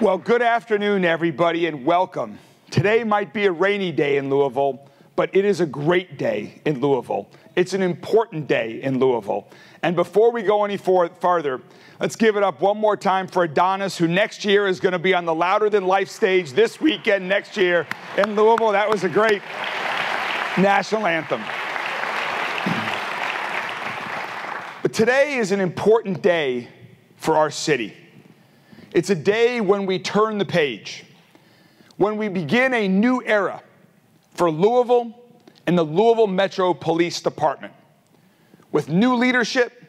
Well, good afternoon, everybody, and welcome. Today might be a rainy day in Louisville, but it is a great day in Louisville. It's an important day in Louisville. And before we go any farther, let's give it up one more time for Adonis, who next year is going to be on the Louder Than Life stage this weekend next year in Louisville. That was a great national anthem. But today is an important day for our city. It's a day when we turn the page, when we begin a new era for Louisville and the Louisville Metro Police Department, with new leadership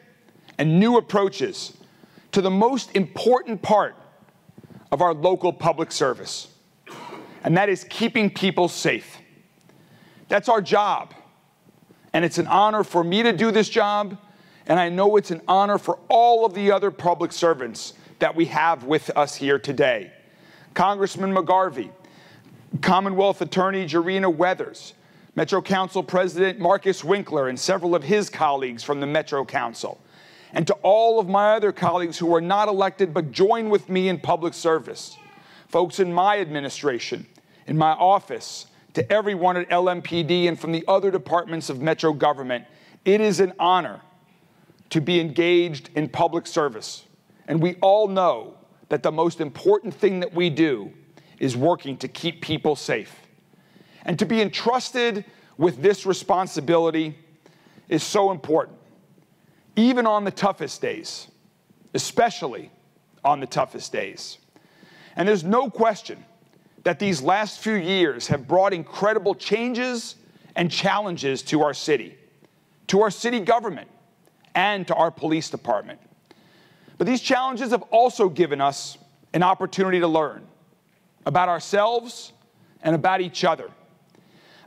and new approaches to the most important part of our local public service, and that is keeping people safe. That's our job, and it's an honor for me to do this job, and I know it's an honor for all of the other public servants that we have with us here today. Congressman McGarvey, Commonwealth Attorney Jarena Weathers, Metro Council President Marcus Winkler, and several of his colleagues from the Metro Council, and to all of my other colleagues who are not elected but join with me in public service, folks in my administration, in my office, to everyone at LMPD and from the other departments of Metro government, it is an honor to be engaged in public service. And we all know that the most important thing that we do is working to keep people safe. And to be entrusted with this responsibility is so important, even on the toughest days, especially on the toughest days. And there's no question that these last few years have brought incredible changes and challenges to our city government, and to our police department. But these challenges have also given us an opportunity to learn about ourselves and about each other,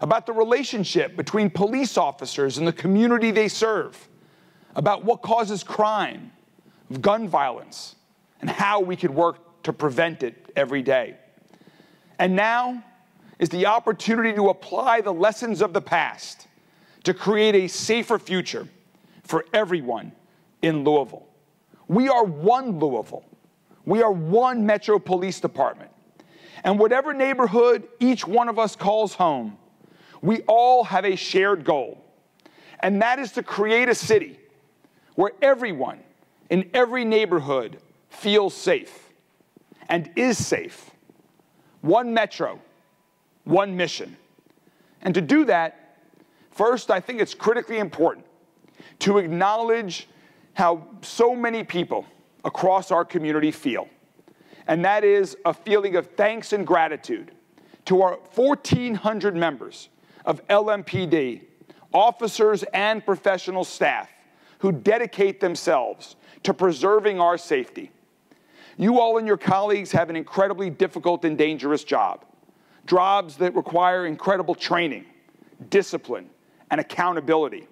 about the relationship between police officers and the community they serve, about what causes crime, gun violence, and how we could work to prevent it every day. And now is the opportunity to apply the lessons of the past to create a safer future for everyone in Louisville. We are one Louisville. We are one Metro Police Department. And whatever neighborhood each one of us calls home, we all have a shared goal. And that is to create a city where everyone in every neighborhood feels safe and is safe. One Metro, one mission. And to do that, first, I think it's critically important to acknowledge how so many people across our community feel. And that is a feeling of thanks and gratitude to our 1,400 members of LMPD, officers and professional staff who dedicate themselves to preserving our safety. You all and your colleagues have an incredibly difficult and dangerous job, jobs that require incredible training, discipline, and accountability.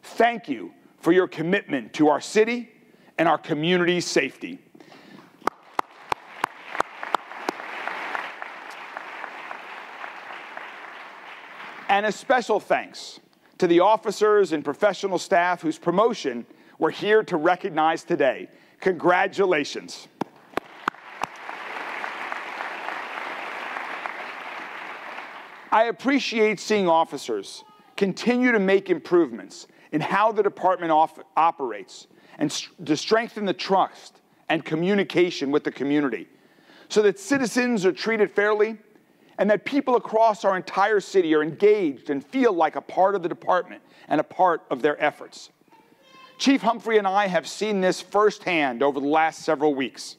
Thank you for your commitment to our city and our community's safety. And a special thanks to the officers and professional staff whose promotion we're here to recognize today. Congratulations. I appreciate seeing officers continue to make improvements in how the department operates and to strengthen the trust and communication with the community so that citizens are treated fairly and that people across our entire city are engaged and feel like a part of the department and a part of their efforts. Chief Humphrey and I have seen this firsthand over the last several weeks.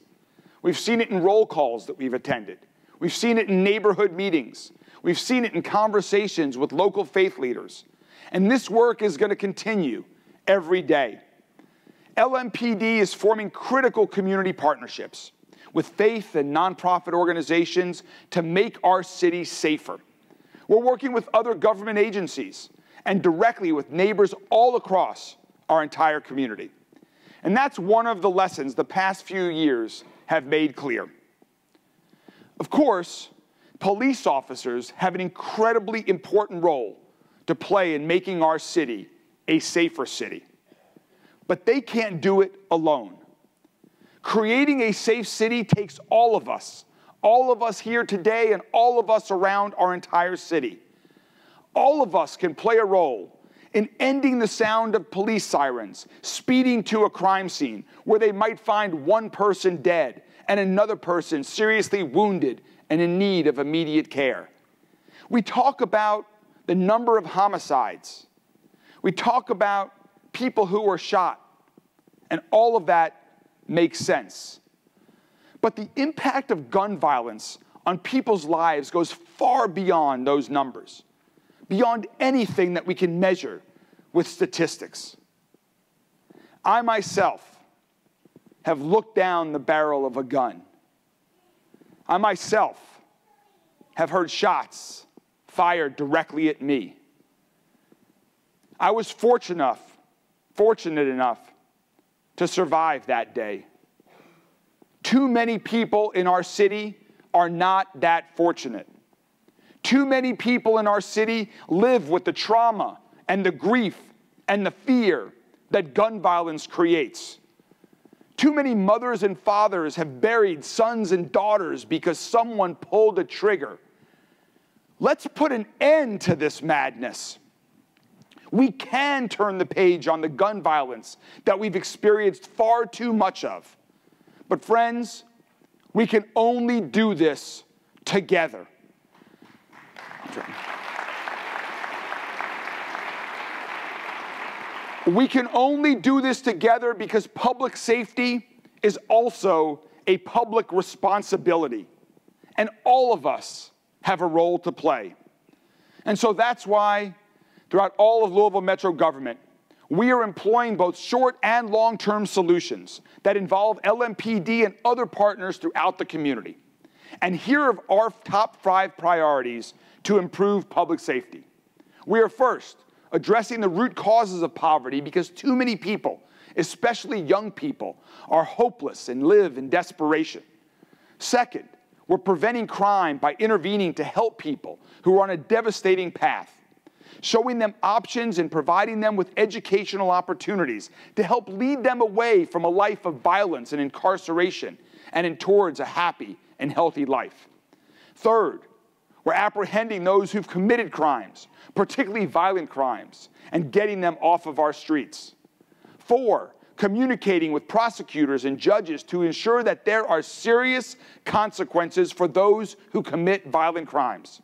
We've seen it in roll calls that we've attended. We've seen it in neighborhood meetings. We've seen it in conversations with local faith leaders. And this work is going to continue every day. LMPD is forming critical community partnerships with faith and nonprofit organizations to make our city safer. We're working with other government agencies and directly with neighbors all across our entire community. And that's one of the lessons the past few years have made clear. Of course, police officers have an incredibly important role to play in making our city a safer city. But they can't do it alone. Creating a safe city takes all of us, all of us here today and all of us around our entire city. All of us can play a role in ending the sound of police sirens, speeding to a crime scene where they might find one person dead and another person seriously wounded and in need of immediate care. We talk about the number of homicides. We talk about people who were shot, and all of that makes sense. But the impact of gun violence on people's lives goes far beyond those numbers, beyond anything that we can measure with statistics. I myself have looked down the barrel of a gun. I myself have heard shots fired directly at me. I was fortunate enough to survive that day. Too many people in our city are not that fortunate. Too many people in our city live with the trauma and the grief and the fear that gun violence creates. Too many mothers and fathers have buried sons and daughters because someone pulled a trigger. Let's put an end to this madness. We can turn the page on the gun violence that we've experienced far too much of. But friends, we can only do this together. We can only do this together because public safety is also a public responsibility, and all of us have a role to play. And so that's why, throughout all of Louisville Metro government, we are employing both short and long-term solutions that involve LMPD and other partners throughout the community. And here are our top 5 priorities to improve public safety. We are first addressing the root causes of poverty because too many people, especially young people, are hopeless and live in desperation. Second, we're preventing crime by intervening to help people who are on a devastating path, showing them options and providing them with educational opportunities to help lead them away from a life of violence and incarceration and towards a happy and healthy life. Third, we're apprehending those who've committed crimes, particularly violent crimes, and getting them off of our streets. 4, communicating with prosecutors and judges to ensure that there are serious consequences for those who commit violent crimes.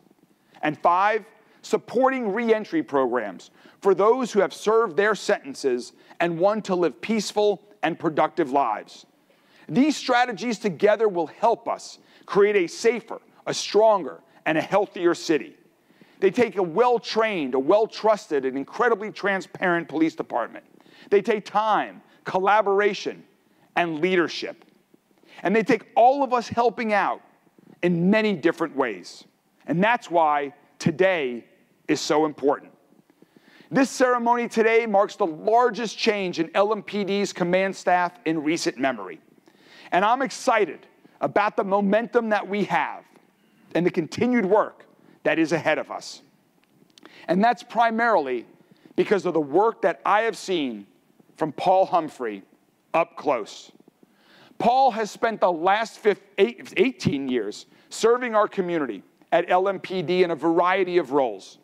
And 5, supporting reentry programs for those who have served their sentences and want to live peaceful and productive lives. These strategies together will help us create a safer, a stronger, and a healthier city. They take a well-trained, a well-trusted, and incredibly transparent police department. They take time, collaboration, and leadership. And they take all of us helping out in many different ways. And that's why today is so important. This ceremony today marks the largest change in LMPD's command staff in recent memory. And I'm excited about the momentum that we have and the continued work that is ahead of us. And that's primarily because of the work that I have seen from Paul Humphrey up close. Paul has spent the last 18 years serving our community at LMPD in a variety of roles.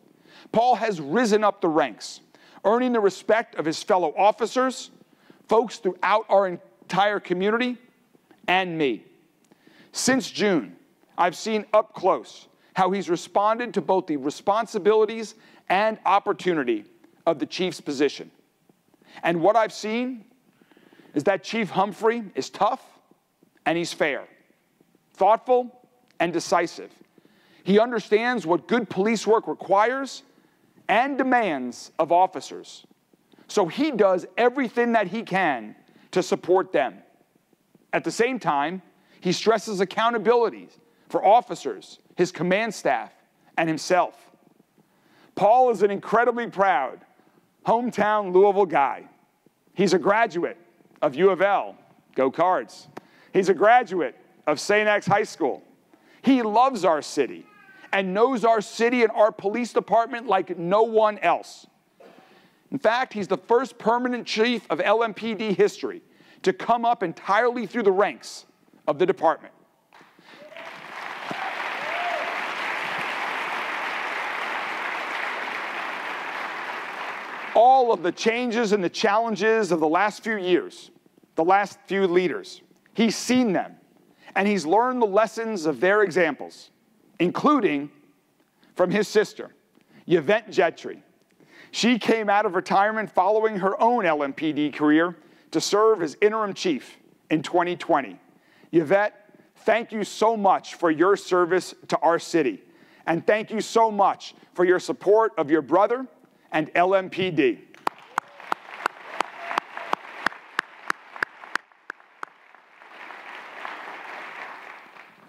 Paul has risen up the ranks, earning the respect of his fellow officers, folks throughout our entire community, and me. Since June, I've seen up close how he's responded to both the responsibilities and opportunity of the chief's position. And what I've seen is that Chief Humphrey is tough and he's fair, thoughtful and decisive. He understands what good police work requires and demands of officers. So he does everything that he can to support them. At the same time, he stresses accountability for officers, his command staff, and himself. Paul is an incredibly proud hometown Louisville guy. He's a graduate of U of L, go Cards. He's a graduate of St. X High School. He loves our city and knows our city and our police department like no one else. In fact, he's the first permanent chief of LMPD history to come up entirely through the ranks of the department. all of the changes and the challenges of the last few years, the last few leaders. He's seen them, and he's learned the lessons of their examples, including from his sister, Yvette Gentry. She came out of retirement following her own LMPD career to serve as interim chief in 2020. Yvette, thank you so much for your service to our city, and thank you so much for your support of your brother and LMPD.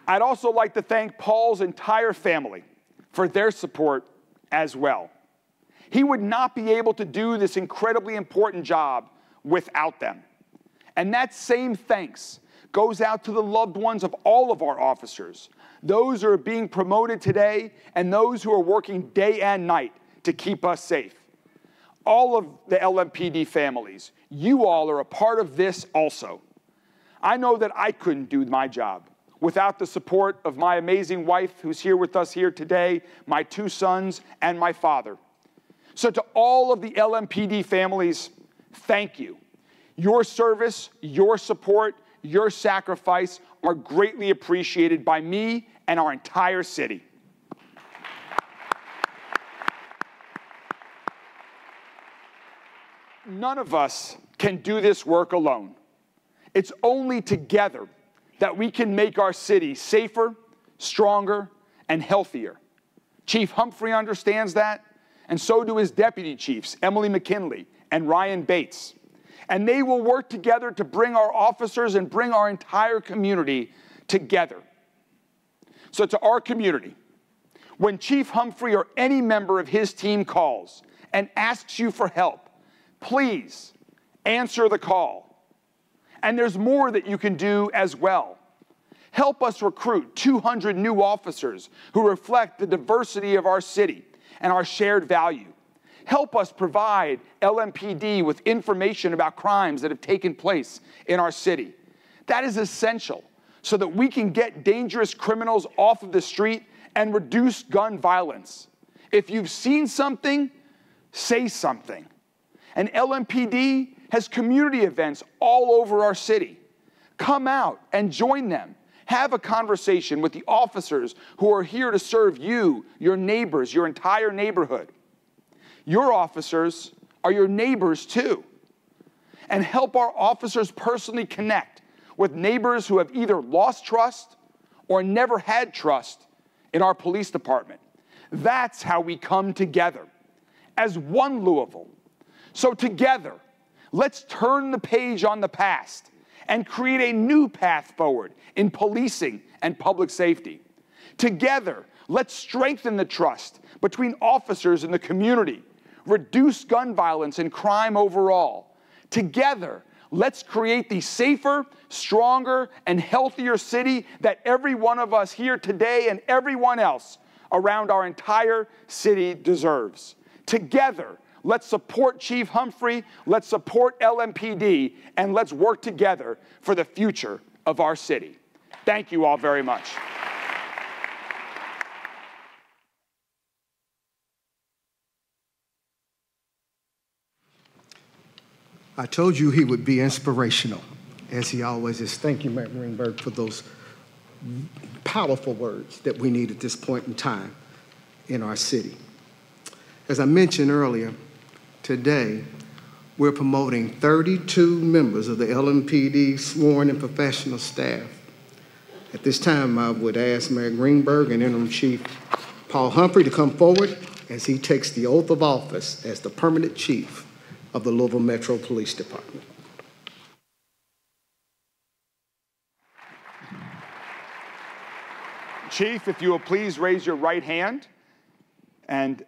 I'd also like to thank Paul's entire family for their support as well. He would not be able to do this incredibly important job without them. And that same thanks goes out to the loved ones of all of our officers, those who are being promoted today and those who are working day and night to keep us safe. All of the LMPD families, you all are a part of this also. I know that I couldn't do my job without the support of my amazing wife who's here with us here today, my 2 sons, and my father. So to all of the LMPD families, thank you. Your service, your support, your sacrifice are greatly appreciated by me and our entire city. None of us can do this work alone. It's only together that we can make our city safer, stronger, and healthier. Chief Humphrey understands that, and so do his deputy chiefs, Emily McKinley and Ryan Bates. And they will work together to bring our officers and bring our entire community together. So to our community, when Chief Humphrey or any member of his team calls and asks you for help, please answer the call. And there's more that you can do as well. Help us recruit 200 new officers who reflect the diversity of our city and our shared value. Help us provide LMPD with information about crimes that have taken place in our city. That is essential so that we can get dangerous criminals off of the street and reduce gun violence. If you've seen something, say something. And LMPD has community events all over our city. Come out and join them. Have a conversation with the officers who are here to serve you, your neighbors, your entire neighborhood. Your officers are your neighbors too. And help our officers personally connect with neighbors who have either lost trust or never had trust in our police department. That's how we come together as one Louisville. So together, let's turn the page on the past and create a new path forward in policing and public safety. Together, let's strengthen the trust between officers and the community, reduce gun violence and crime overall. Together, let's create the safer, stronger, and healthier city that every one of us here today and everyone else around our entire city deserves. Together, let's support Chief Humphrey, let's support LMPD, and let's work together for the future of our city. Thank you all very much. I told you he would be inspirational, as he always is. Thank you, Mayor Greenberg, for those powerful words that we need at this point in time in our city. As I mentioned earlier, today we're promoting 32 members of the LMPD sworn and professional staff. At this time, I would ask Mayor Greenberg and Interim Chief Paul Humphrey to come forward as he takes the oath of office as the permanent chief of the Louisville Metro Police Department. Chief, if you will please raise your right hand, and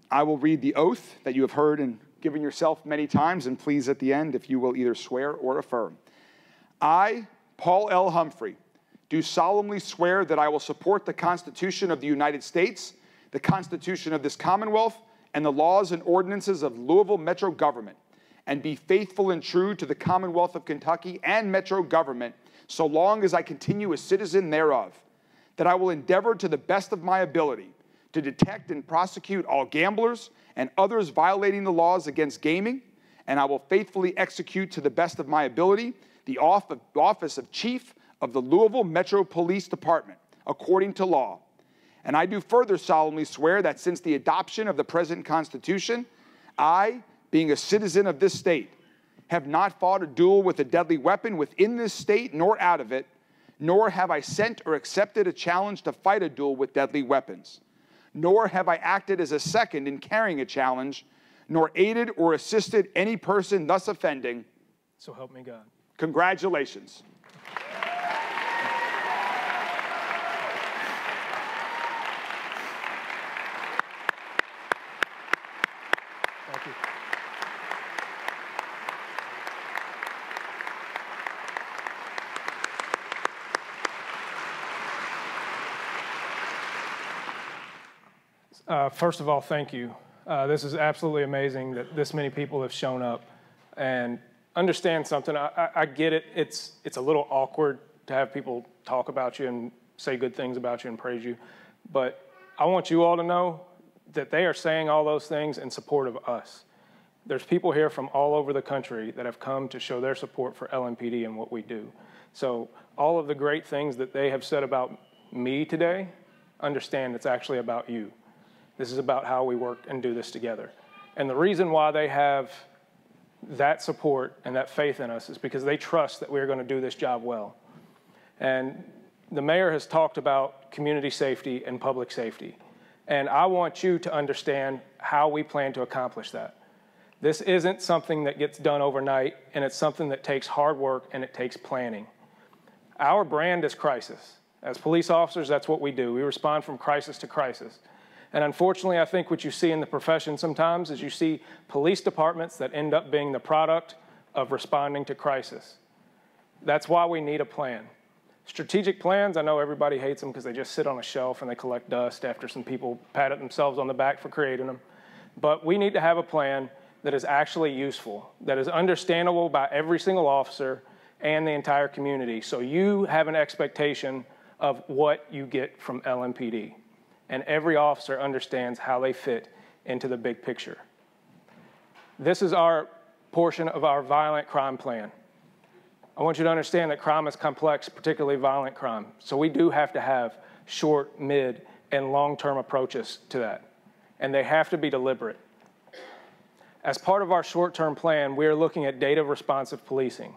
I will read the oath that you have heard and given yourself many times, and please at the end, if you will either swear or affirm. I, Paul L. Humphrey, do solemnly swear that I will support the Constitution of the United States, the Constitution of this Commonwealth, and the laws and ordinances of Louisville Metro government, and be faithful and true to the Commonwealth of Kentucky and Metro government so long as I continue a citizen thereof, that I will endeavor to the best of my ability to detect and prosecute all gamblers and others violating the laws against gaming, and I will faithfully execute to the best of my ability the office of Chief of the Louisville Metro Police Department, according to law. And I do further solemnly swear that since the adoption of the present Constitution, I, being a citizen of this state, have not fought a duel with a deadly weapon within this state nor out of it, nor have I sent or accepted a challenge to fight a duel with deadly weapons, nor have I acted as a second in carrying a challenge, nor aided or assisted any person thus offending. So help me God. Congratulations. Thank you. First of all, thank you. This is absolutely amazing that this many people have shown up. And understand something, I get it. It's a little awkward to have people talk about you and say good things about you and praise you. But I want you all to know that they are saying all those things in support of us. There's people here from all over the country that have come to show their support for LMPD and what we do. So all of the great things that they have said about me today, understand it's actually about you. This is about how we work and do this together. And the reason why they have that support and that faith in us is because they trust that we're going to do this job well. And the mayor has talked about community safety and public safety. And I want you to understand how we plan to accomplish that. This isn't something that gets done overnight, and it's something that takes hard work and it takes planning. Our brand is crisis. As police officers, that's what we do. We respond from crisis to crisis. And unfortunately, I think what you see in the profession sometimes is you see police departments that end up being the product of responding to crisis. That's why we need a plan. Strategic plans, I know everybody hates them because they just sit on a shelf and they collect dust after some people patted themselves on the back for creating them. But we need to have a plan that is actually useful, that is understandable by every single officer and the entire community. So you have an expectation of what you get from LMPD. And every officer understands how they fit into the big picture. This is our portion of our violent crime plan. I want you to understand that crime is complex, particularly violent crime. So we do have to have short, mid, and long-term approaches to that. And they have to be deliberate. As part of our short-term plan, we are looking at data-responsive policing,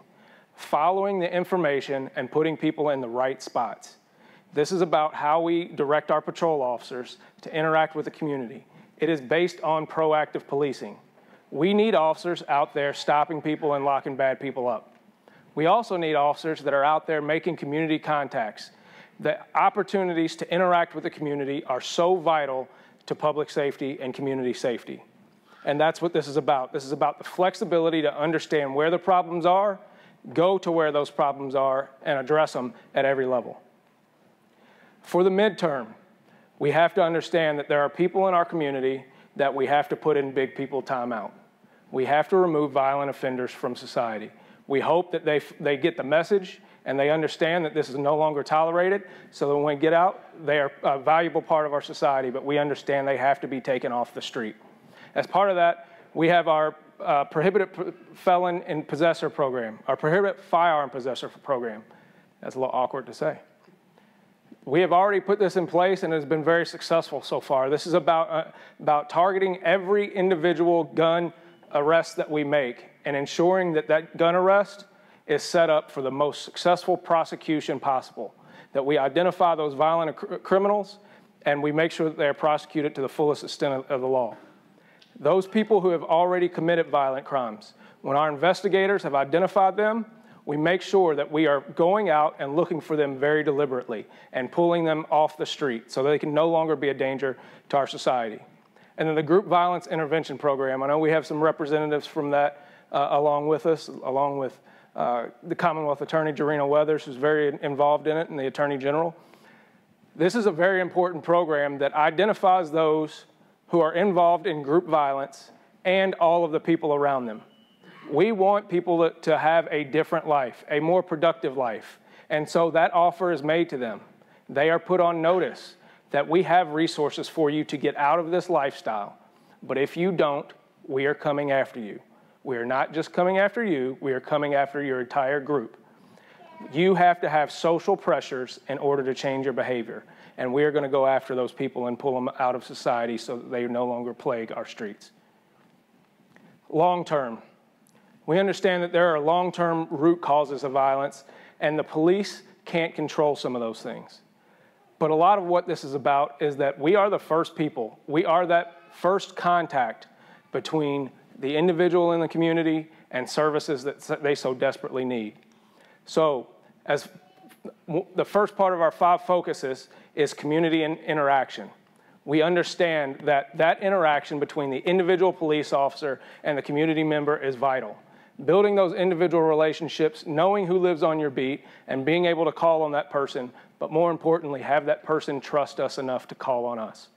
following the information and putting people in the right spots. This is about how we direct our patrol officers to interact with the community. It is based on proactive policing. We need officers out there stopping people and locking bad people up. We also need officers that are out there making community contacts. The opportunities to interact with the community are so vital to public safety and community safety. And that's what this is about. This is about the flexibility to understand where the problems are, go to where those problems are, and address them at every level. For the midterm, we have to understand that there are people in our community that we have to put in big people timeout. We have to remove violent offenders from society. We hope that they get the message and they understand that this is no longer tolerated, so that when we get out, they are a valuable part of our society, but we understand they have to be taken off the street. As part of that, we have our prohibited felon and possessor program, our prohibited firearm possessor program. That's a little awkward to say. We have already put this in place and it has been very successful so far. This is about targeting every individual gun arrest that we make and ensuring that that gun arrest is set up for the most successful prosecution possible, that we identify those violent criminals and we make sure that they are prosecuted to the fullest extent of the law. Those people who have already committed violent crimes, when our investigators have identified them, we make sure that we are going out and looking for them very deliberately and pulling them off the street so that they can no longer be a danger to our society. And then the Group Violence Intervention Program, I know we have some representatives from that along with us, along with the Commonwealth Attorney, Jarena Weathers, who's very involved in it, and the Attorney General. This is a very important program that identifies those who are involved in group violence and all of the people around them. We want people to have a different life, a more productive life. And so that offer is made to them. They are put on notice. that we have resources for you to get out of this lifestyle. But if you don't, we are coming after you. We are not just coming after you, we are coming after your entire group. You have to have social pressures in order to change your behavior. And we are going to go after those people and pull them out of society so that they no longer plague our streets. Long term, we understand that there are long-term root causes of violence, and the police can't control some of those things. But a lot of what this is about is that we are the first people. We are that first contact between the individual in the community and services that they so desperately need. So, as the first part of our 5 focuses is community and interaction. We understand that that interaction between the individual police officer and the community member is vital. Building those individual relationships, knowing who lives on your beat, and being able to call on that person, but more importantly, have that person trust us enough to call on us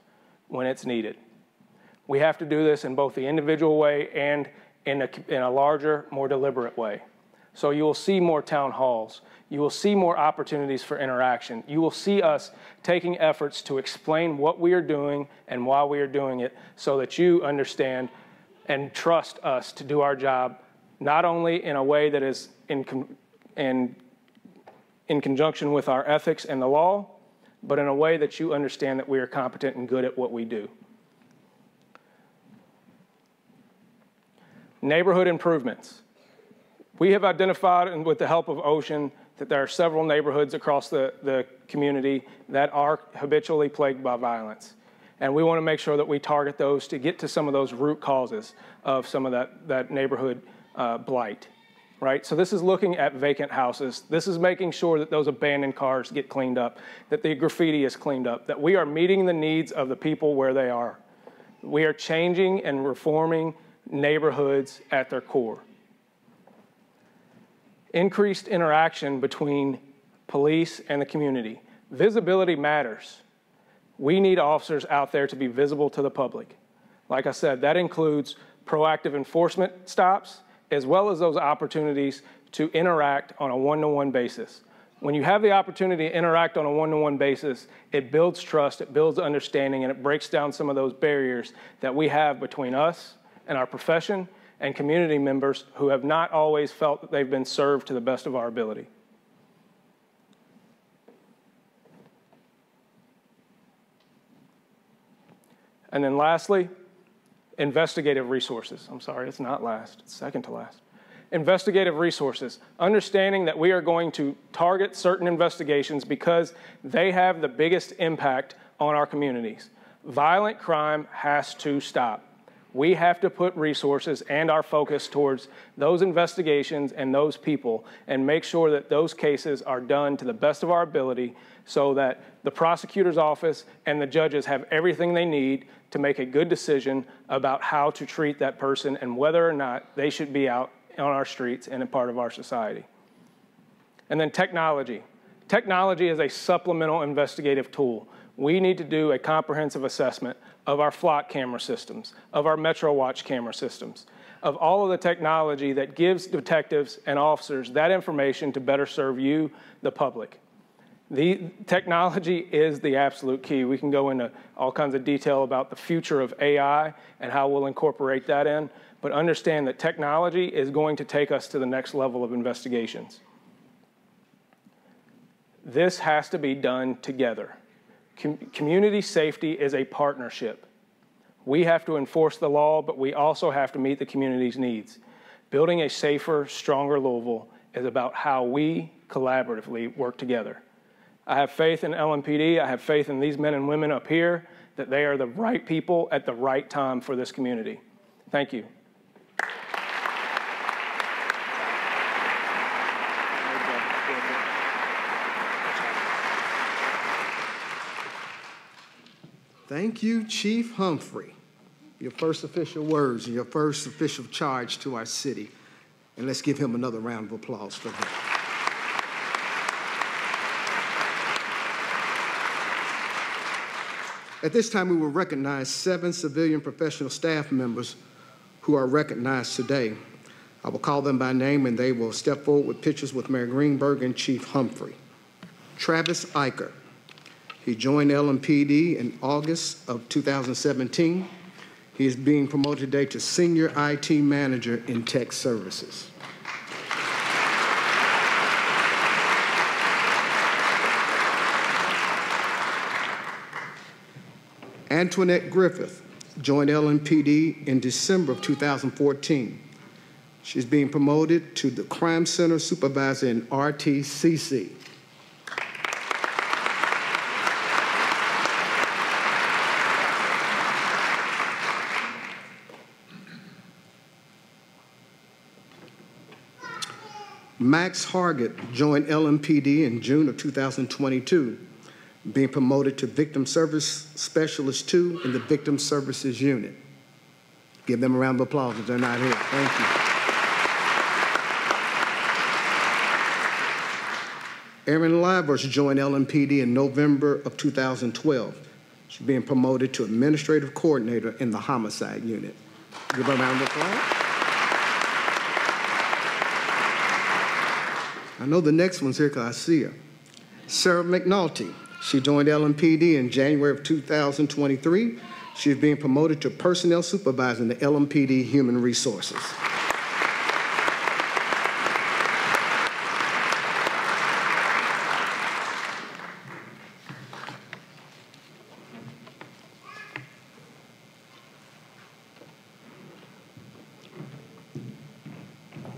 when it's needed. We have to do this in both the individual way and in a larger, more deliberate way. So you will see more town halls. You will see more opportunities for interaction. You will see us taking efforts to explain what we are doing and why we are doing it so that you understand and trust us to do our job, not only in a way that is in conjunction with our ethics and the law, but in a way that you understand that we are competent and good at what we do. Neighborhood improvements. We have identified, and with the help of Ocean, that there are several neighborhoods across the community that are habitually plagued by violence. And we want to make sure that we target those to get to some of those root causes of some of that neighborhood blight, right? So this is looking at vacant houses. This is making sure that those abandoned cars get cleaned up, that the graffiti is cleaned up, that we are meeting the needs of the people where they are. We are changing and reforming neighborhoods at their core. Increased interaction between police and the community. Visibility matters. We need officers out there to be visible to the public. Like I said, that includes proactive enforcement stops, as well as those opportunities to interact on a one-to-one basis. When you have the opportunity to interact on a one-to-one basis, it builds trust, it builds understanding, and it breaks down some of those barriers that we have between us and our profession and community members who have not always felt that they've been served to the best of our ability. And then lastly, investigative resources. I'm sorry, it's not last, it's second to last. Investigative resources, understanding that we are going to target certain investigations because they have the biggest impact on our communities. Violent crime has to stop. We have to put resources and our focus towards those investigations and those people and make sure that those cases are done to the best of our ability so that the prosecutor's office and the judges have everything they need to make a good decision about how to treat that person and whether or not they should be out on our streets and a part of our society. And then technology. Technology is a supplemental investigative tool. We need to do a comprehensive assessment of our flock camera systems, of our Metro Watch camera systems, of all of the technology that gives detectives and officers that information to better serve you, the public. The technology is the absolute key. We can go into all kinds of detail about the future of AI and how we'll incorporate that in, but understand that technology is going to take us to the next level of investigations. This has to be done together. Community safety is a partnership. We have to enforce the law, but we also have to meet the community's needs. Building a safer, stronger Louisville is about how we collaboratively work together. I have faith in LMPD. I have faith in these men and women up here that they are the right people at the right time for this community. Thank you. Thank you, Chief Humphrey. Your first official words and your first official charge to our city. And let's give him another round of applause for him. At this time, we will recognize 7 civilian professional staff members who are recognized today. I will call them by name, and they will step forward with pictures with Mayor Greenberg and Chief Humphrey. Travis Eicher, He joined LMPD in August of 2017. He is being promoted today to Senior IT Manager in Tech Services. Antoinette Griffith joined LMPD in December of 2014. She's being promoted to the Crime Center Supervisor in RTCC. Max Hargett joined LMPD in June of 2022, being promoted to Victim Service Specialist 2 in the Victim Services Unit. Give them a round of applause if they're not here. Thank you. Erin Livers joined LMPD in November of 2012. She's being promoted to Administrative Coordinator in the Homicide Unit. Give her a round of applause. I know the next one's here because I see her. Sarah McNulty. She joined LMPD in January of 2023. She's being promoted to Personnel Supervisor in the LMPD Human Resources.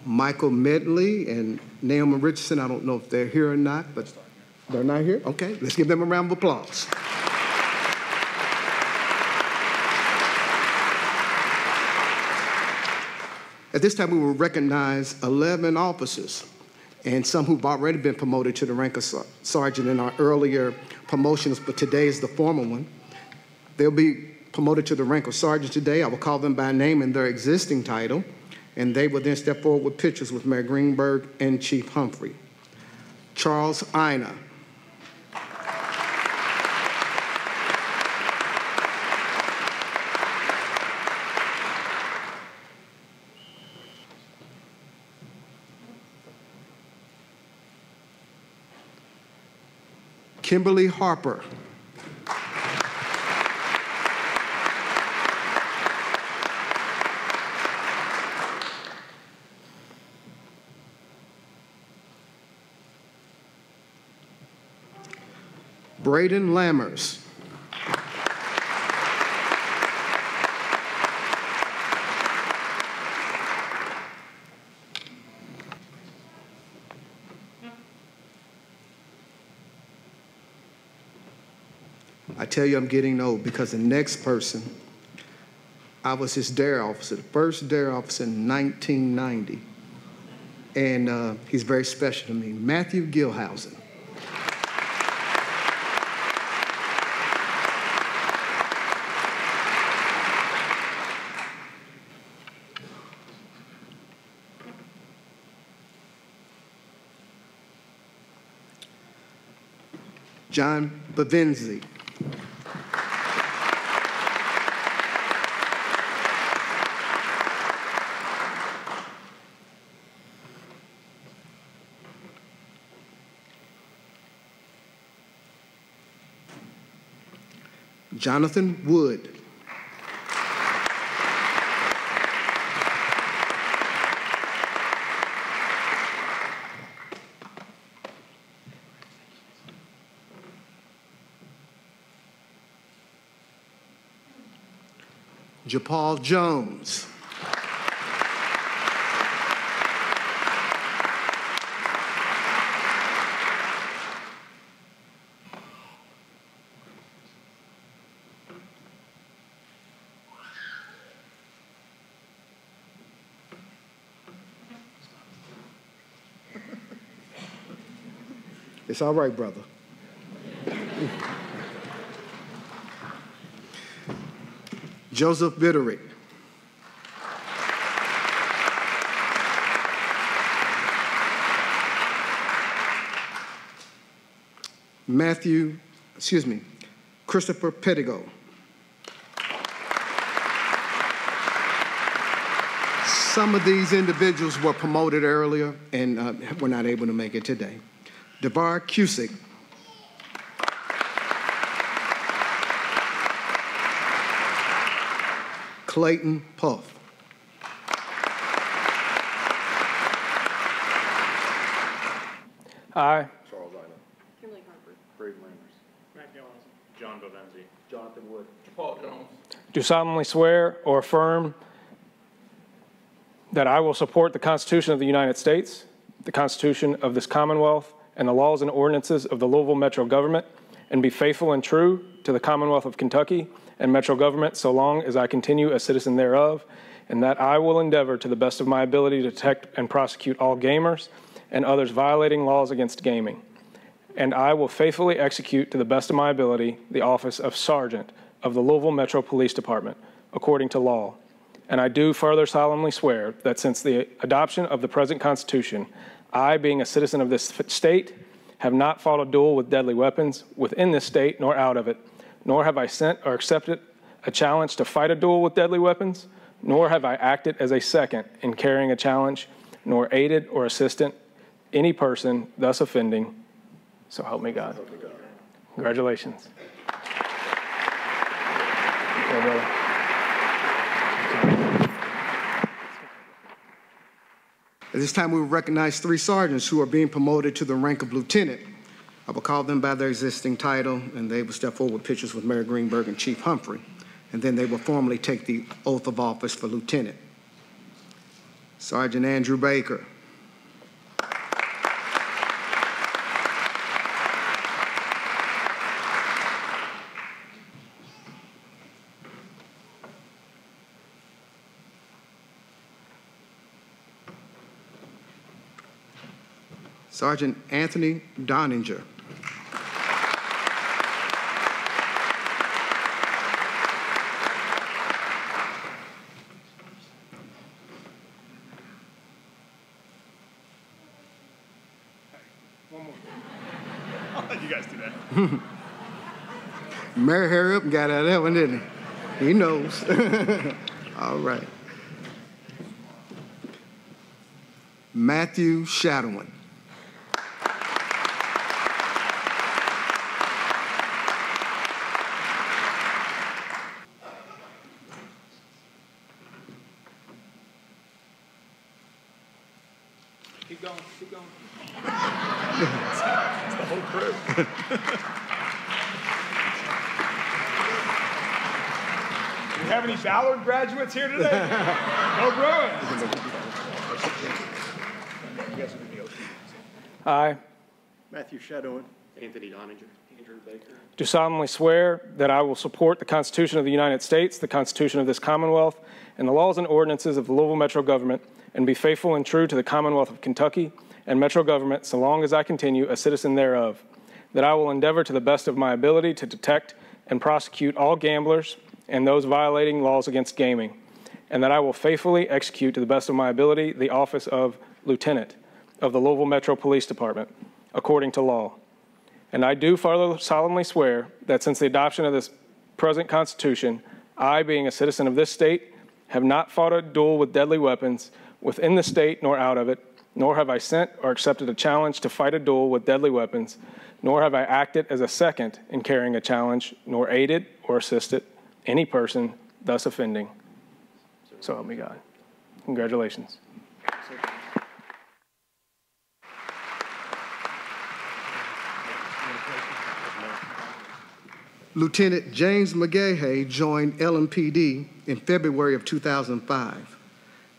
Michael Medley and Naomi Richardson, I don't know if they're here or not, but they're not here? Okay, let's give them a round of applause. At this time, we will recognize 11 officers and some who've already been promoted to the rank of sergeant in our earlier promotions, but today is the formal one. They'll be promoted to the rank of sergeant today. I will call them by name and their existing title, and they will then step forward with pictures with Mayor Greenberg and Chief Humphrey. Charles Ina. Kimberly Harper. Braden Lammers. I tell you I'm getting old because the next person, I was his dare officer, the first dare officer in 1990. And he's very special to me, Matthew Gilhausen. John Bavenzi. Jonathan Wood. Japal Jones. It's all right, brother. Joseph Bitterick. Christopher Pettigo. Some of these individuals were promoted earlier and were not able to make it today. DeVar Cusick. Clayton Puff. I, Charles Island. Kimberly Harper. Brave Landers. Matt Gillens. John Bovenzi. Jonathan Wood. Paul Jones. do solemnly swear or affirm that I will support the Constitution of the United States, the Constitution of this Commonwealth, and the laws and ordinances of the Louisville Metro Government, and be faithful and true to the Commonwealth of Kentucky and Metro Government so long as I continue a citizen thereof, and that I will endeavor to the best of my ability to detect and prosecute all gamers and others violating laws against gaming. And I will faithfully execute to the best of my ability the office of Sergeant of the Louisville Metro Police Department, according to law. And I do further solemnly swear that since the adoption of the present Constitution, I, being a citizen of this state, have not fought a duel with deadly weapons within this state nor out of it, nor have I sent or accepted a challenge to fight a duel with deadly weapons, nor have I acted as a second in carrying a challenge, nor aided or assisted any person thus offending. So help me God. Congratulations. Okay, brother. At this time, we will recognize 3 sergeants who are being promoted to the rank of lieutenant. I will call them by their existing title, and they will step forward with pictures with Mayor Greenberg and Chief Humphrey, and then they will formally take the oath of office for lieutenant. Sergeant Andrew Baker. Sergeant Anthony Doninger. I'll let you guys do that. Mary hurry up and got out of that one, didn't he? He knows. All right. Matthew Shadowin. Keep going, keep going. It's the whole crew. Do we have any Ballard graduates here today? Go Bruins! I Matthew Shadowin. Anthony Doninger. Andrew Baker. do solemnly swear that I will support the Constitution of the United States, the Constitution of this Commonwealth, and the laws and ordinances of the Louisville Metro Government, and be faithful and true to the Commonwealth of Kentucky and Metro Government so long as I continue a citizen thereof, that I will endeavor to the best of my ability to detect and prosecute all gamblers and those violating laws against gaming, and that I will faithfully execute to the best of my ability the office of Lieutenant of the Louisville Metro Police Department, according to law. And I do further solemnly swear that since the adoption of this present Constitution, I, being a citizen of this state, have not fought a duel with deadly weapons within the state nor out of it, nor have I sent or accepted a challenge to fight a duel with deadly weapons, nor have I acted as a second in carrying a challenge, nor aided or assisted any person thus offending. So help me God. Congratulations. Lieutenant James McGahey joined LMPD in February of 2005. He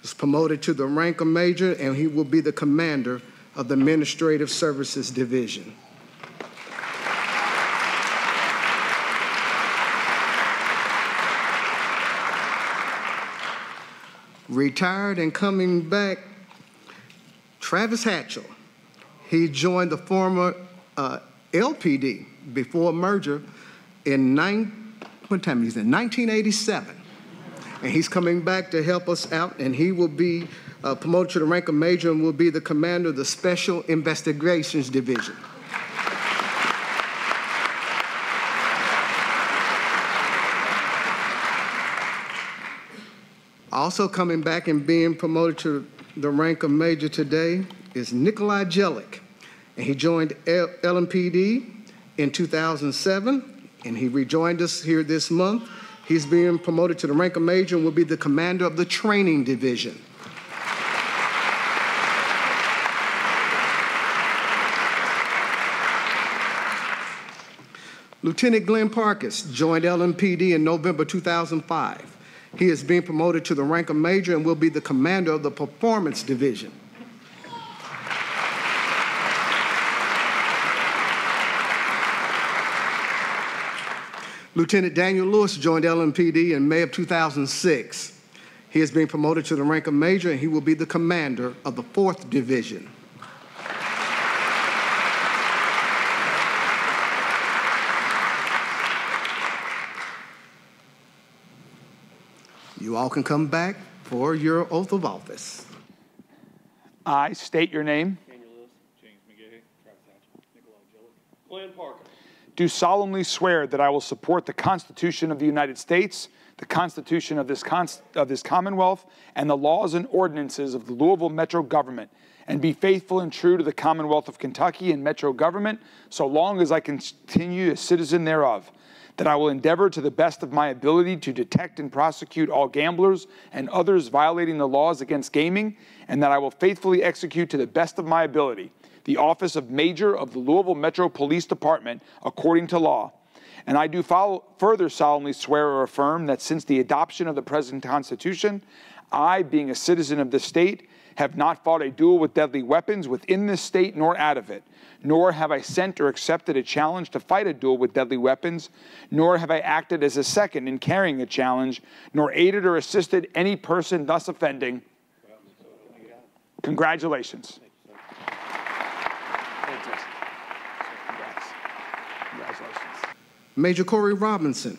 was promoted to the rank of major, and he will be the commander of the Administrative Services Division. Retired and coming back, Travis Hatchell. He joined the former LPD before merger in 1987. And he's coming back to help us out, and he will be promoted to the rank of major and will be the commander of the Special Investigations Division. Also coming back and being promoted to the rank of major today is Nikolai Jellick. And he joined LMPD in 2007, and he rejoined us here this month. He's being promoted to the rank of major and will be the commander of the training division. Lieutenant Glenn Parkes joined LMPD in November 2005. He is being promoted to the rank of major and will be the commander of the performance division. Lieutenant Daniel Lewis joined LMPD in May of 2006. He is being promoted to the rank of major and he will be the commander of the 4th Division. You all can come back for your oath of office. I state your name. Daniel Lewis. James McGahey. Travis Hatchell. Nikolai Gillick. Glenn Parker. Do solemnly swear that I will support the Constitution of the United States, the Constitution of this Commonwealth, and the laws and ordinances of the Louisville Metro government, and be faithful and true to the Commonwealth of Kentucky and Metro government so long as I continue a citizen thereof. That I will endeavor to the best of my ability to detect and prosecute all gamblers and others violating the laws against gaming, and that I will faithfully execute to the best of my ability the office of Major of the Louisville Metro Police Department according to law. And I do further solemnly swear or affirm that since the adoption of the present Constitution, I, being a citizen of this state, have not fought a duel with deadly weapons within this state nor out of it, nor have I sent or accepted a challenge to fight a duel with deadly weapons, nor have I acted as a second in carrying a challenge, nor aided or assisted any person thus offending. Congratulations. Congratulations. Major Corey Robinson.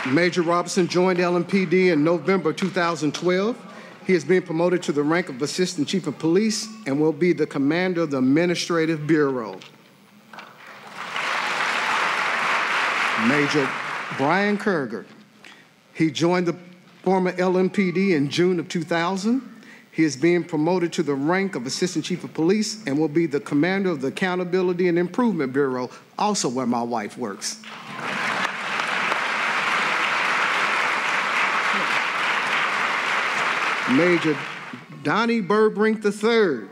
Major Robinson joined LMPD in November 2012. He is being promoted to the rank of Assistant Chief of Police and will be the commander of the Administrative Bureau. Major Brian Kerger. He joined the former LMPD in June of 2000. He is being promoted to the rank of Assistant Chief of Police and will be the commander of the Accountability and Improvement Bureau, also where my wife works. Major Donnie Burbrink III.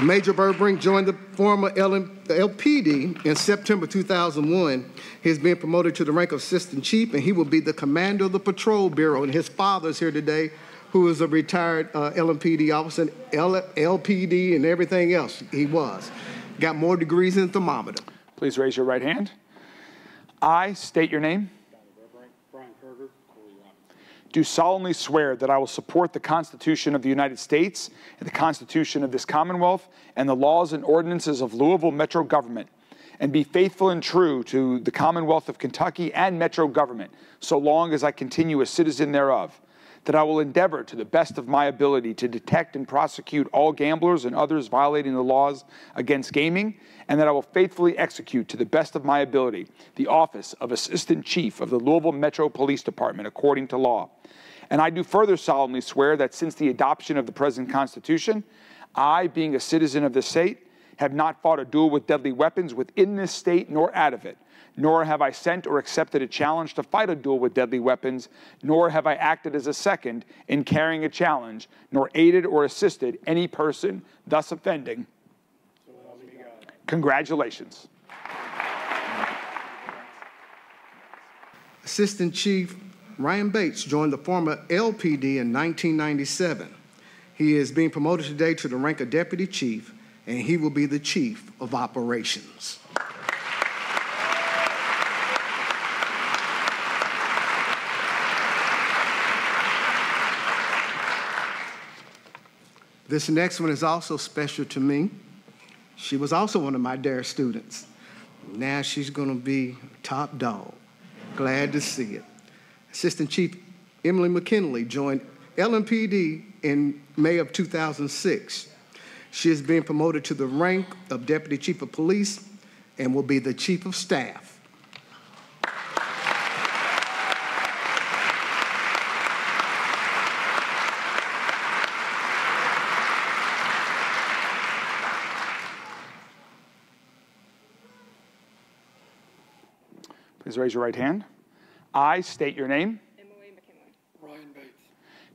Major Burbrink joined the former LPD in September 2001. He has been promoted to the rank of Assistant Chief, and he will be the commander of the Patrol Bureau. And his father is here today, who is a retired LMPD officer, LPD, and everything else he was. Got more degrees than a thermometer. Please raise your right hand. I state your name. Brian Kerger. Corey Robinson. Do solemnly swear that I will support the Constitution of the United States and the Constitution of this Commonwealth and the laws and ordinances of Louisville Metro government, and be faithful and true to the Commonwealth of Kentucky and Metro government so long as I continue a citizen thereof. That I will endeavor to the best of my ability to detect and prosecute all gamblers and others violating the laws against gaming, and that I will faithfully execute to the best of my ability the office of Assistant Chief of the Louisville Metro Police Department according to law. And I do further solemnly swear that since the adoption of the present Constitution, I, being a citizen of this state, have not fought a duel with deadly weapons within this state nor out of it, nor have I sent or accepted a challenge to fight a duel with deadly weapons, nor have I acted as a second in carrying a challenge, nor aided or assisted any person thus offending. Congratulations. Assistant Chief Ryan Bates joined the former LPD in 1997. He is being promoted today to the rank of Deputy Chief, and he will be the Chief of Operations. This next one is also special to me. She was also one of my DARE students. Now she's going to be top dog. Glad to see it. Assistant Chief Emily McKinley joined LMPD in May of 2006. She is being promoted to the rank of Deputy Chief of Police and will be the Chief of Staff. Please raise your right hand. I state your name. Emily McKinley. Ryan Bates.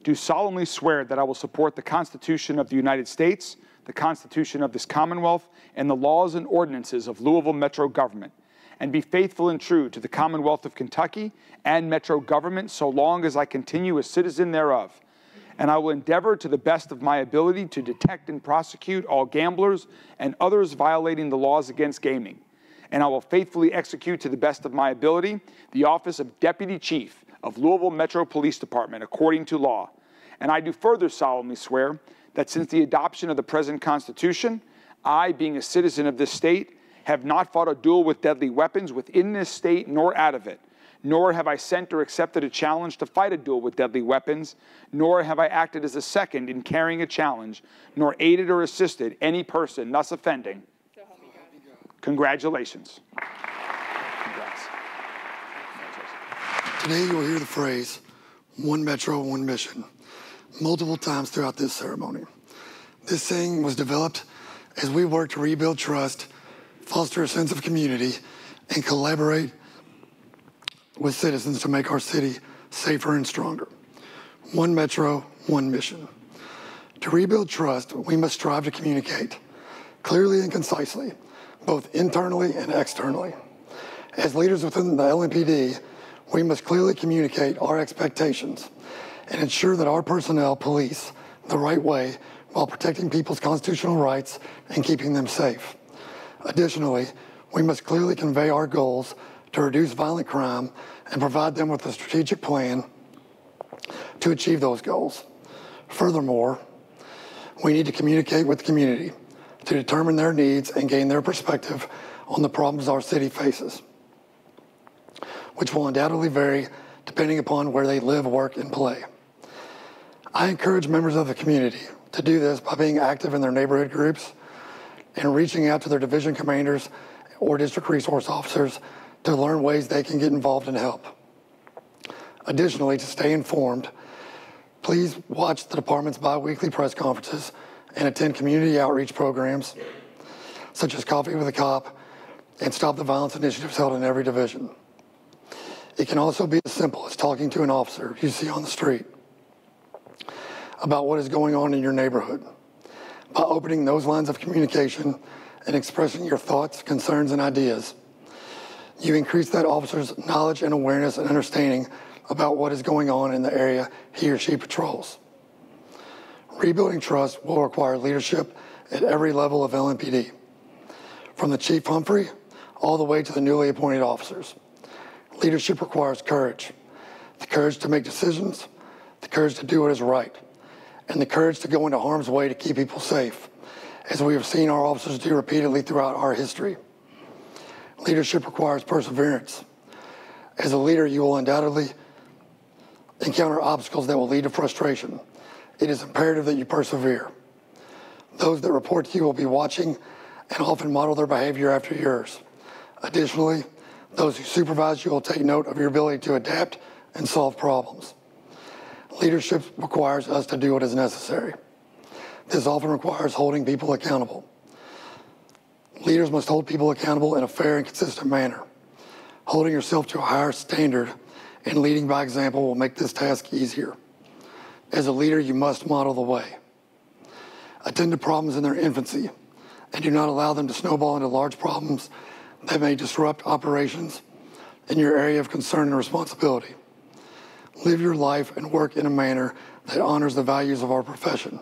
Do solemnly swear that I will support the Constitution of the United States, the Constitution of this Commonwealth, and the laws and ordinances of Louisville Metro government, and be faithful and true to the Commonwealth of Kentucky and Metro government so long as I continue a citizen thereof. And I will endeavor to the best of my ability to detect and prosecute all gamblers and others violating the laws against gaming. And I will faithfully execute to the best of my ability the office of Deputy Chief of Louisville Metro Police Department according to law. And I do further solemnly swear that since the adoption of the present Constitution, I, being a citizen of this state, have not fought a duel with deadly weapons within this state nor out of it, nor have I sent or accepted a challenge to fight a duel with deadly weapons, nor have I acted as a second in carrying a challenge, nor aided or assisted any person thus offending. So help me God. Congratulations. Today you will hear the phrase, one Metro, one mission, multiple times throughout this ceremony. This saying was developed as we work to rebuild trust, foster a sense of community, and collaborate with citizens to make our city safer and stronger. One Metro, one mission. To rebuild trust, we must strive to communicate clearly and concisely, both internally and externally. As leaders within the LMPD, we must clearly communicate our expectations and ensure that our personnel police the right way while protecting people's constitutional rights and keeping them safe. Additionally, we must clearly convey our goals to reduce violent crime and provide them with a strategic plan to achieve those goals. Furthermore, we need to communicate with the community to determine their needs and gain their perspective on the problems our city faces, which will undoubtedly vary depending upon where they live, work, and play. I encourage members of the community to do this by being active in their neighborhood groups and reaching out to their division commanders or district resource officers to learn ways they can get involved and help. Additionally, to stay informed, please watch the department's bi-weekly press conferences and attend community outreach programs such as Coffee with a Cop and Stop the Violence initiatives held in every division. It can also be as simple as talking to an officer you see on the street about what is going on in your neighborhood. By opening those lines of communication and expressing your thoughts, concerns, and ideas, you increase that officer's knowledge and awareness and understanding about what is going on in the area he or she patrols. Rebuilding trust will require leadership at every level of LMPD, from the Chief Humphrey all the way to the newly appointed officers. Leadership requires courage, the courage to make decisions, the courage to do what is right, and the courage to go into harm's way to keep people safe, as we have seen our officers do repeatedly throughout our history. Leadership requires perseverance. As a leader, you will undoubtedly encounter obstacles that will lead to frustration. It is imperative that you persevere. Those that report to you will be watching and often model their behavior after yours. Additionally, those who supervise you will take note of your ability to adapt and solve problems. Leadership requires us to do what is necessary. This often requires holding people accountable. Leaders must hold people accountable in a fair and consistent manner. Holding yourself to a higher standard and leading by example will make this task easier. As a leader, you must model the way. Attend to problems in their infancy and do not allow them to snowball into large problems that may disrupt operations in your area of concern and responsibility. Live your life and work in a manner that honors the values of our profession,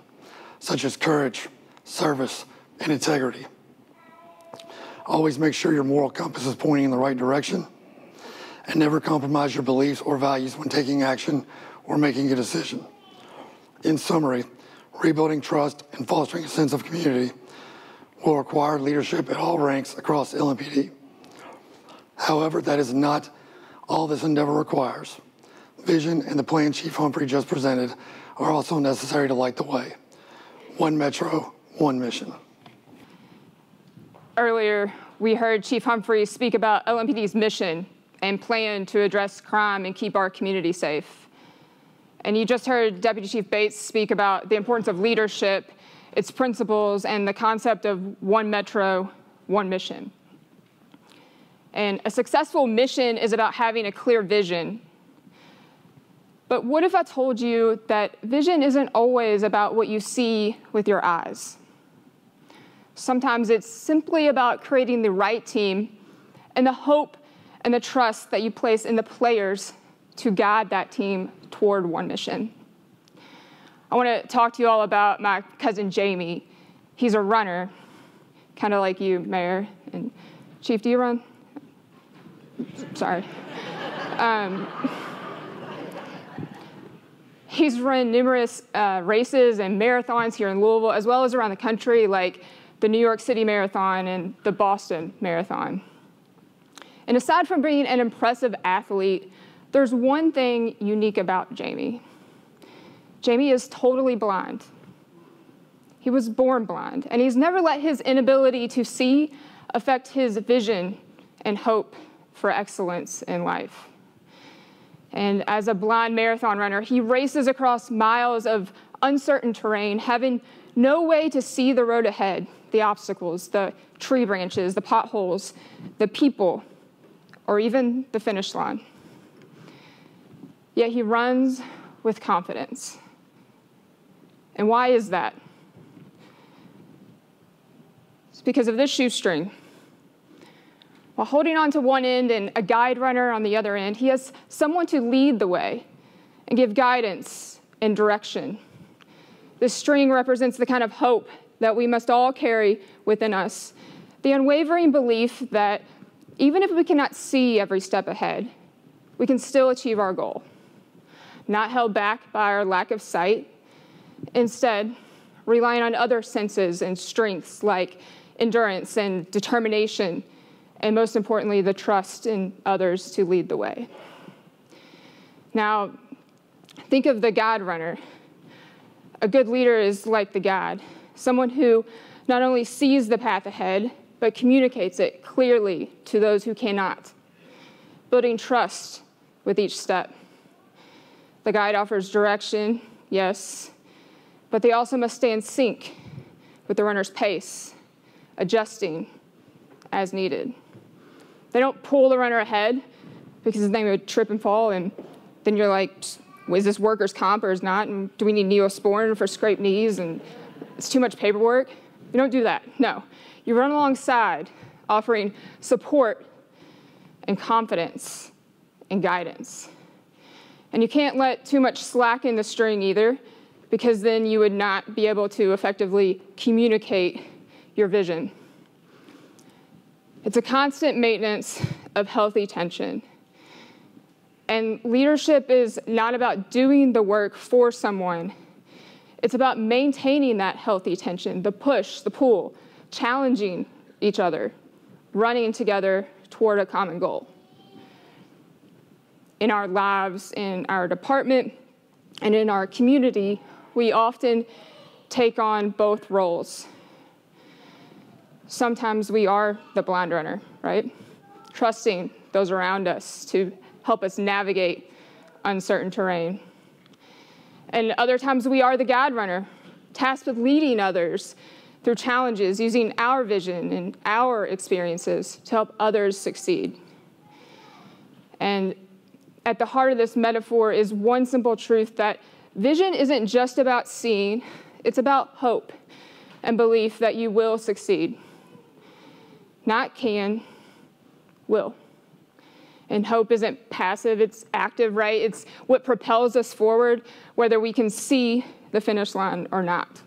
such as courage, service, and integrity. Always make sure your moral compass is pointing in the right direction, and never compromise your beliefs or values when taking action or making a decision. In summary, rebuilding trust and fostering a sense of community will require leadership at all ranks across LMPD. However, that is not all this endeavor requires. Vision and the plan Chief Humphrey just presented are also necessary to light the way. One Metro, one mission. Earlier, we heard Chief Humphrey speak about LMPD's mission and plan to address crime and keep our community safe. And you just heard Deputy Chief Bates speak about the importance of leadership, its principles, and the concept of one Metro, one mission. And a successful mission is about having a clear vision. But what if I told you that vision isn't always about what you see with your eyes? Sometimes it's simply about creating the right team and the hope and the trust that you place in the players to guide that team toward one mission. I want to talk to you all about my cousin Jamie. He's a runner, kind of like you, Mayor. And Chief, do you run? Sorry. He's run numerous races and marathons here in Louisville, as well as around the country, like the New York City Marathon and the Boston Marathon. And aside from being an impressive athlete, there's one thing unique about Jamie. Jamie is totally blind. He was born blind, and he's never let his inability to see affect his vision and hope for excellence in life. And as a blind marathon runner, he races across miles of uncertain terrain, having no way to see the road ahead, the obstacles, the tree branches, the potholes, the people, or even the finish line. Yet he runs with confidence. And why is that? It's because of this shoestring. While holding on to one end and a guide runner on the other end, he has someone to lead the way and give guidance and direction. This string represents the kind of hope that we must all carry within us, the unwavering belief that even if we cannot see every step ahead, we can still achieve our goal, not held back by our lack of sight, instead relying on other senses and strengths like endurance and determination, and most importantly, the trust in others to lead the way. Now, think of the guide runner. A good leader is like the guide, someone who not only sees the path ahead, but communicates it clearly to those who cannot, building trust with each step. The guide offers direction, yes, but they also must stay in sync with the runner's pace, adjusting as needed. They don't pull the runner ahead because they would trip and fall, and then you're like, is this workers' comp or is not? And do we need Neosporin for scraped knees? And it's too much paperwork. You don't do that. No. You run alongside, offering support and confidence and guidance. And you can't let too much slack in the string either, because then you would not be able to effectively communicate your vision. It's a constant maintenance of healthy tension. And leadership is not about doing the work for someone. It's about maintaining that healthy tension, the push, the pull, challenging each other, running together toward a common goal. In our lives, in our department, and in our community, we often take on both roles. Sometimes we are the blind runner, right? Trusting those around us to help us navigate uncertain terrain. And other times we are the guide runner, tasked with leading others through challenges, using our vision and our experiences to help others succeed. And at the heart of this metaphor is one simple truth, that vision isn't just about seeing, it's about hope and belief that you will succeed. Not can, will. And hope isn't passive, it's active, right? It's what propels us forward, whether we can see the finish line or not.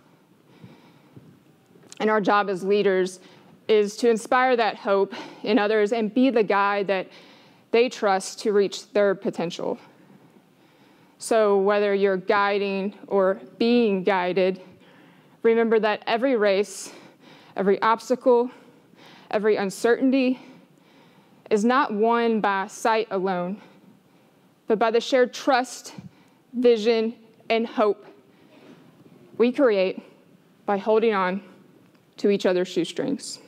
And our job as leaders is to inspire that hope in others and be the guide that they trust to reach their potential. So whether you're guiding or being guided, remember that every race, every obstacle, every uncertainty is not won by sight alone, but by the shared trust, vision, and hope we create by holding on to each other's shoestrings.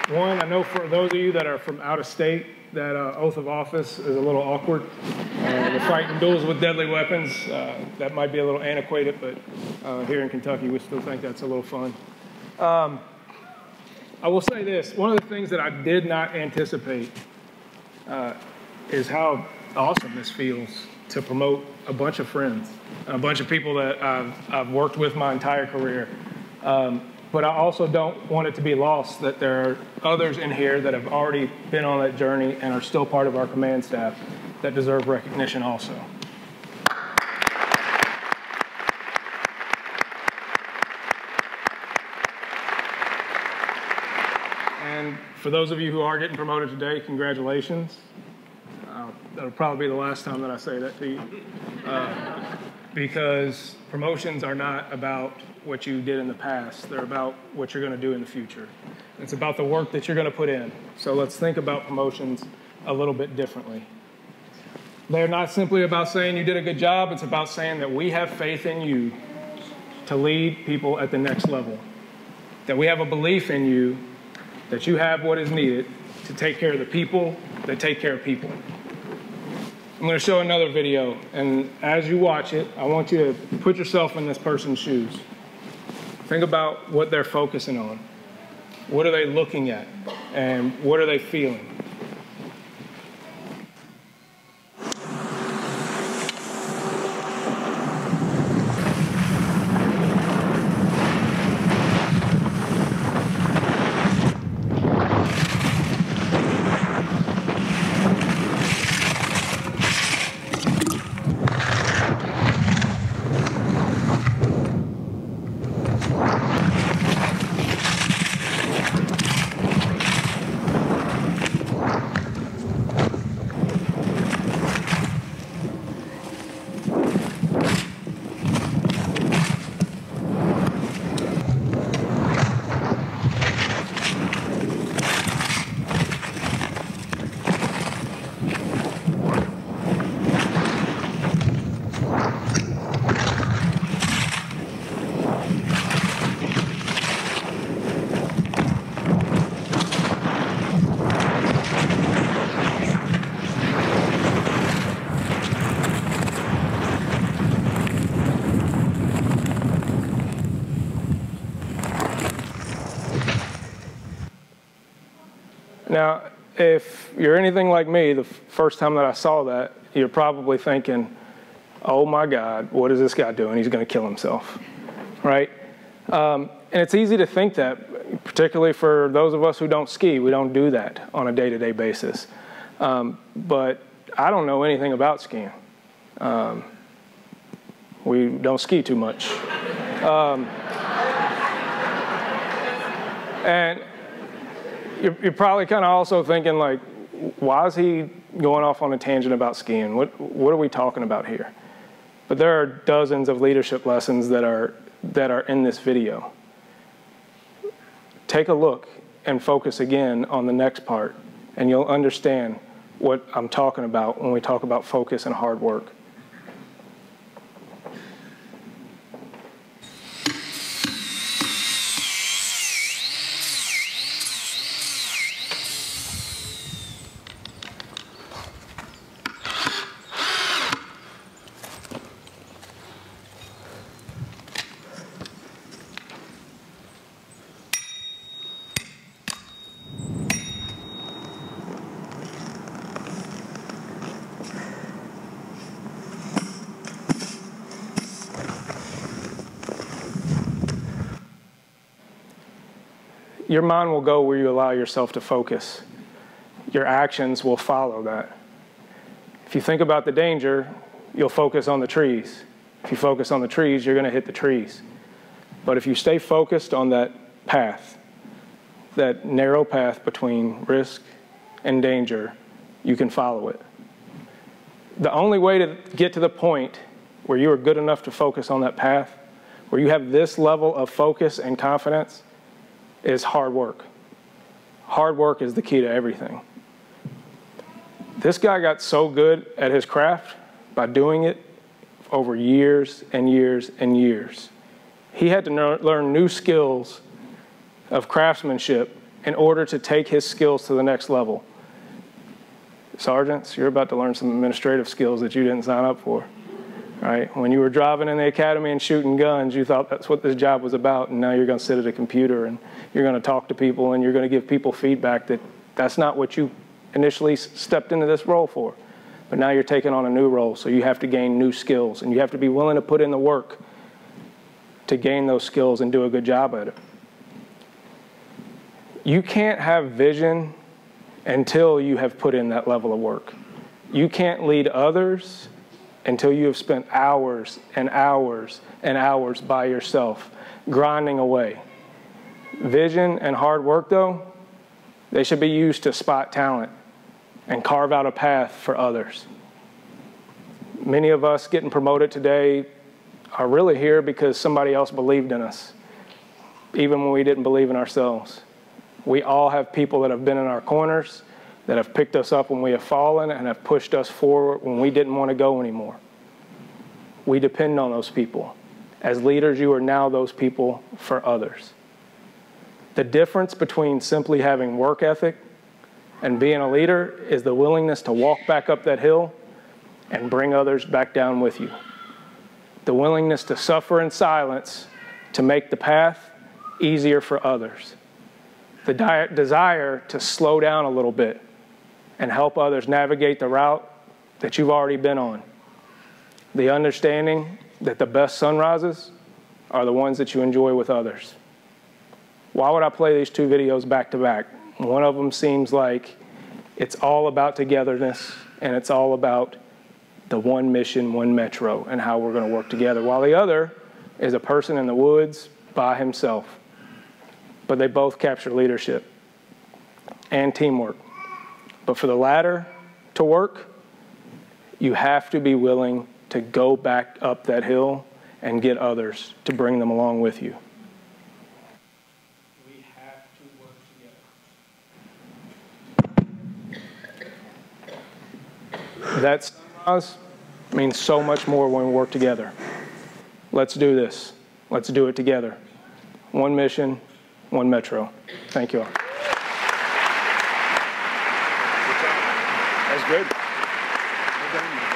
One, I know for those of you that are from out of state, that oath of office is a little awkward. The fighting duels with deadly weapons, that might be a little antiquated, but here in Kentucky, we still think that's a little fun. I will say this, one of the things that I did not anticipate is how awesome this feels to promote a bunch of friends, a bunch of people that I've worked with my entire career. But I also don't want it to be lost that there are others in here that have already been on that journey and are still part of our command staff that deserve recognition also. And for those of you who are getting promoted today, congratulations. That'll probably be the last time that I say that to you. Because promotions are not about what you did in the past. They're about what you're going to do in the future. It's about the work that you're going to put in. So let's think about promotions a little bit differently. They're not simply about saying you did a good job. It's about saying that we have faith in you to lead people at the next level. That we have a belief in you that you have what is needed to take care of the people that take care of people. I'm going to show another video, and as you watch it, I want you to put yourself in this person's shoes. Think about what they're focusing on. What are they looking at? And what are they feeling? Now, if you're anything like me, the first time that I saw that, you're probably thinking, oh my God, what is this guy doing? He's going to kill himself, right? And it's easy to think that, particularly for those of us who don't ski. We don't do that on a day-to-day basis. But I don't know anything about skiing. We don't ski too much. And you're probably kind of also thinking, like, why is he going off on a tangent about skiing? What are we talking about here? But there are dozens of leadership lessons that are in this video. Take a look and focus again on the next part, and you'll understand what I'm talking about when we talk about focus and hard work. Your mind will go where you allow yourself to focus. Your actions will follow that. If you think about the danger, you'll focus on the trees. If you focus on the trees, you're going to hit the trees. But if you stay focused on that path, that narrow path between risk and danger, you can follow it. The only way to get to the point where you are good enough to focus on that path, where you have this level of focus and confidence, is hard work. Hard work is the key to everything. This guy got so good at his craft by doing it over years and years and years. He had to learn new skills of craftsmanship in order to take his skills to the next level. Sergeants, you're about to learn some administrative skills that you didn't sign up for. right? When you were driving in the academy and shooting guns, you thought that's what this job was about, and now you're going to sit at a computer and you're going to talk to people and you're going to give people feedback that's not what you initially stepped into this role for. But now you're taking on a new role, so you have to gain new skills, and you have to be willing to put in the work to gain those skills and do a good job at it. You can't have vision until you have put in that level of work. You can't lead others until you have spent hours and hours and hours by yourself, grinding away. Vision and hard work, though, they should be used to spot talent and carve out a path for others. Many of us getting promoted today are really here because somebody else believed in us, even when we didn't believe in ourselves. We all have people that have been in our corners, that have picked us up when we have fallen and have pushed us forward when we didn't want to go anymore. We depend on those people. As leaders, you are now those people for others. The difference between simply having work ethic and being a leader is the willingness to walk back up that hill and bring others back down with you. The willingness to suffer in silence to make the path easier for others. The desire to slow down a little bit and help others navigate the route that you've already been on. The understanding that the best sunrises are the ones that you enjoy with others. Why would I play these two videos back to back? One of them seems like it's all about togetherness and it's all about the one mission, one metro, and how we're going to work together, while the other is a person in the woods by himself. But they both capture leadership and teamwork. But for the latter to work, you have to be willing to go back up that hill and get others to bring them along with you. We have to work together. That sunrise means so much more when we work together. Let's do this. Let's do it together. One mission, one metro. Thank you all. That's good. Well done.